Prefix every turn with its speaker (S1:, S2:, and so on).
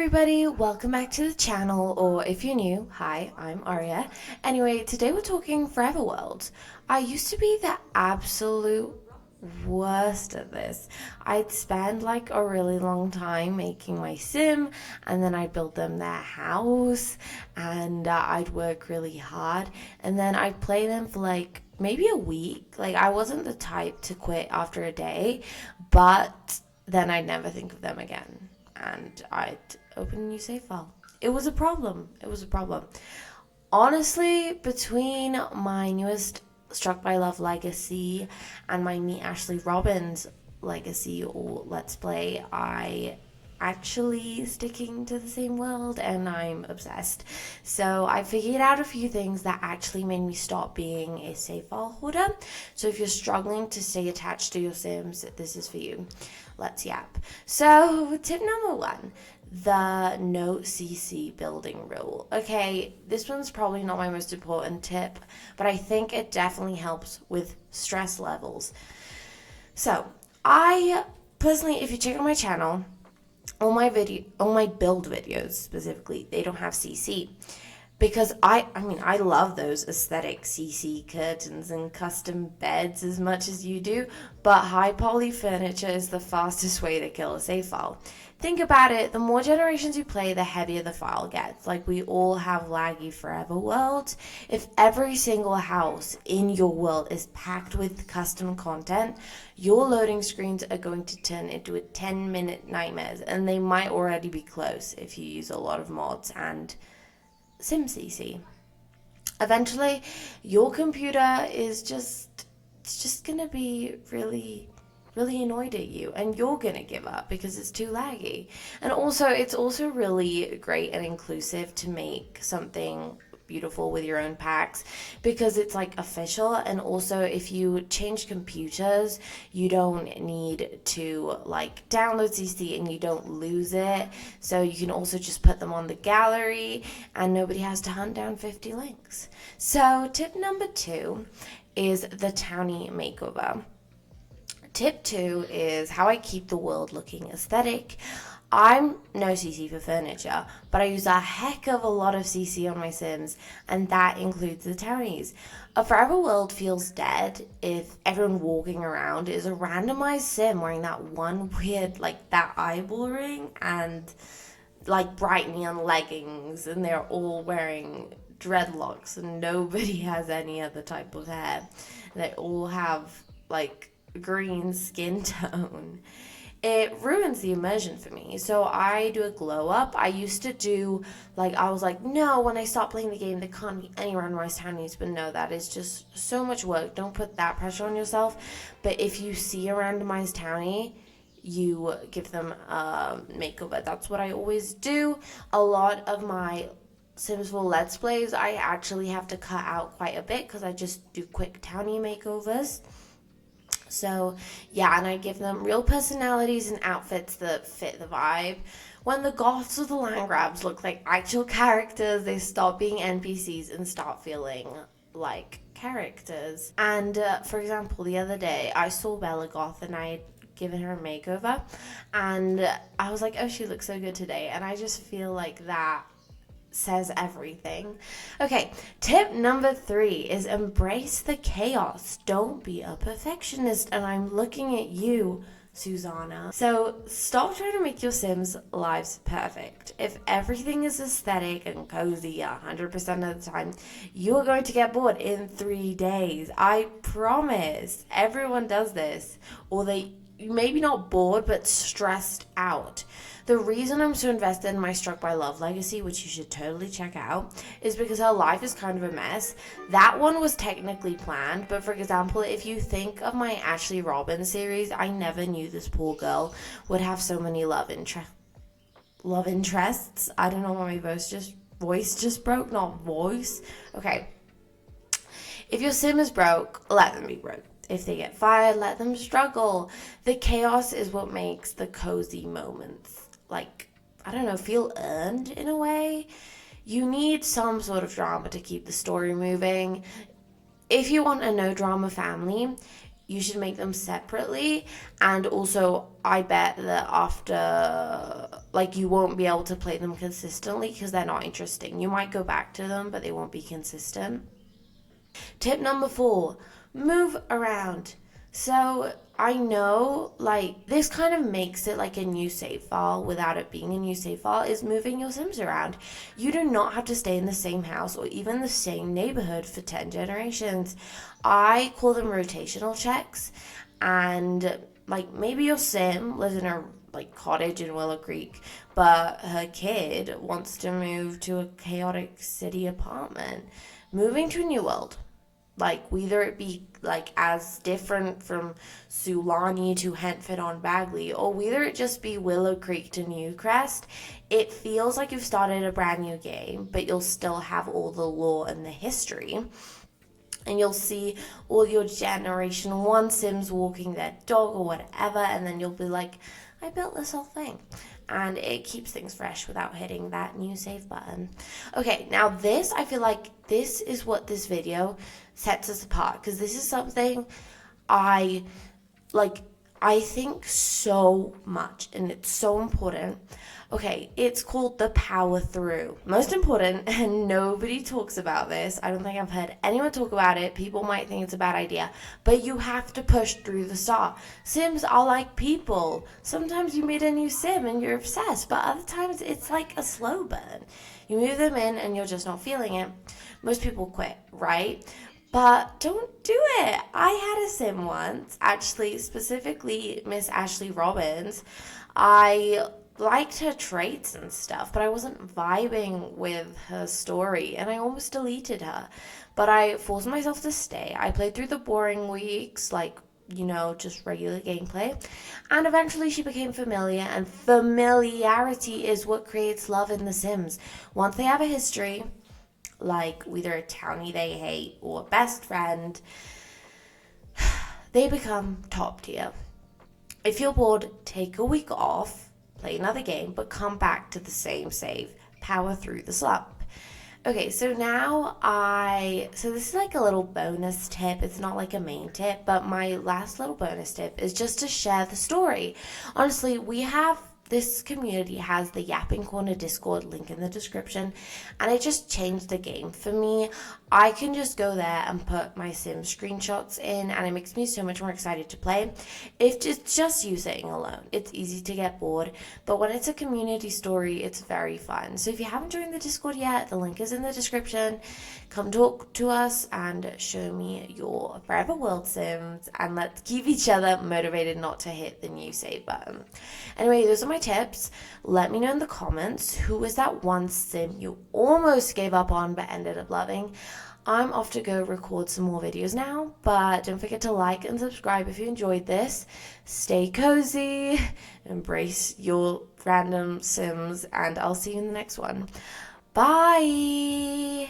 S1: everybody, welcome back to the channel, or if you're new, hi, I'm Aria. Anyway, today we're talking Forever World. I used to be the absolute worst at this. I'd spend like a really long time making my sim, and then I'd build them their house, and I'd work really hard, and then I'd play them for like maybe a week. Like, I wasn't the type to quit after a day, but then I'd never think of them again and I'd open a new save file. It was a problem. It was a problem. Honestly, between my newest Struck by Love Legacy and my Meet Ashley Robbins Legacy or Let's Play, I actually sticking to the same world and I'm obsessed. So I figured out a few things that actually made me stop being a save file hoarder. So if you're struggling to stay attached to your Sims, this is for you. Let's yap. So tip number one, the no CC building rule. Okay, this one's probably not my most important tip, but I think it definitely helps with stress levels. So I personally, if you check out my channel, all my build videos specifically, they don't have CC because I love those aesthetic CC curtains and custom beds as much as you do, but high poly furniture is the fastest way to kill a save file. Think about it, the more generations you play, the heavier the file gets. Like, we all have laggy forever worlds. If every single house in your world is packed with custom content, your loading screens are going to turn into a 10-minute nightmares, and they might already be close if you use a lot of mods and SimCC. Eventually, your computer is just gonna be really annoyed at you, and you're gonna give up because it's too laggy. And also, it's also really great and inclusive to make something beautiful with your own packs because it's like official. And also, if you change computers, you don't need to like download CC and you don't lose it, so you can also just put them on the gallery and nobody has to hunt down 50 links. So tip number 2 is the townie makeover. Tip 2 is how I keep the world looking aesthetic. I'm no CC for furniture, but I use a heck of a lot of CC on my Sims, and that includes the townies. A forever world feels dead if everyone walking around is a randomized Sim wearing that one weird, like, that eyeball ring and like bright neon leggings, and they're all wearing dreadlocks and nobody has any other type of hair. They all have like green skin tone. It ruins the immersion for me. So I do a glow up. I used to do, like, I was like, no, when I stop playing the game, there can't be any randomized townies. But no, that is just so much work. Don't put that pressure on yourself. But if you see a randomized townie, you give them a makeover. That's what I always do. A lot of my Sims 4 Let's Plays, I actually have to cut out quite a bit because I just do quick townie makeovers. So yeah, and I give them real personalities and outfits that fit the vibe. When the goths or the land grabs look like actual characters, they stop being NPCs and start feeling like characters. And for example, the other day I saw Bella Goth and I had given her a makeover, and I was like, oh, she looks so good today. And I just feel like that says everything. Okay, tip number 3 is embrace the chaos. Don't be a perfectionist. And I'm looking at you, Susanna. So stop trying to make your Sims' lives perfect. If everything is aesthetic and cozy 100% of the time, you're going to get bored in 3 days. I promise. Everyone does this. Or they maybe not bored, but stressed out. The reason I'm so invested in my Struck by Love Legacy, which you should totally check out, is because her life is kind of a mess. That one was technically planned, but for example, if you think of my Ashley Robbins series, I never knew this poor girl would have so many love interests. I don't know why my voice just broke, not voice. Okay. If your sim is broke, let them be broke. If they get fired, let them struggle. The chaos is what makes the cozy moments, like, I don't know, feel earned in a way. You need some sort of drama to keep the story moving. If you want a no drama family, you should make them separately. And also, I bet that after, like, you won't be able to play them consistently because they're not interesting. You might go back to them, but they won't be consistent. Tip number 4, move around. So I know, like, this kind of makes it like a new save file without it being a new save file, is moving your Sims around. You do not have to stay in the same house or even the same neighborhood for 10 generations. I call them rotational checks. And, like, maybe your Sim lives in a like cottage in Willow Creek, but her kid wants to move to a chaotic city apartment. Moving to a new world, like whether it be like as different from Sulani to Hentford on Bagley, or whether it just be Willow Creek to Newcrest, it feels like you've started a brand new game, but you'll still have all the lore and the history. And you'll see all your generation 1 Sims walking their dog or whatever, and then you'll be like, I built this whole thing. And it keeps things fresh without hitting that new save button. Okay, now this, I feel like this is what this video sets us apart, because this is something I like I think so much, and it's so important. Okay, it's called the power through. Most important, and nobody talks about this. I don't think I've heard anyone talk about it. People might think it's a bad idea, but you have to push through the start. Sims are like people. Sometimes you meet a new Sim and you're obsessed, but other times it's like a slow burn. You move them in and you're just not feeling it. Most people quit, right? But don't do it. I had a Sim once, actually, specifically Miss Ashley Robbins. I liked her traits and stuff, but I wasn't vibing with her story, and I almost deleted her. But I forced myself to stay. I played through the boring weeks, like, just regular gameplay. And eventually she became familiar, and familiarity is what creates love in The Sims. Once they have a history, like either a townie they hate or a best friend, they become top tier. If you're bored, take a week off, play another game, but come back to the same save. Power through the slump. Okay, so so this is like a little bonus tip. It's not like a main tip, but my last little bonus tip is just to share the story. Honestly, this community has the Yapping Corner Discord link in the description, and it just changed the game for me. I can just go there and put my Sim screenshots in, and it makes me so much more excited to play. If it's just you sitting alone, it's easy to get bored, but when it's a community story, it's very fun. So if you haven't joined the Discord yet, the link is in the description. Come talk to us and show me your Forever World Sims, and let's keep each other motivated not to hit the new save button. Anyway, those are my tips. Let me know in the comments, who is that one Sim you almost gave up on but ended up loving. I'm off to go record some more videos now, but don't forget to like and subscribe if you enjoyed this. Stay cozy, embrace your random Sims, and I'll see you in the next one. Bye!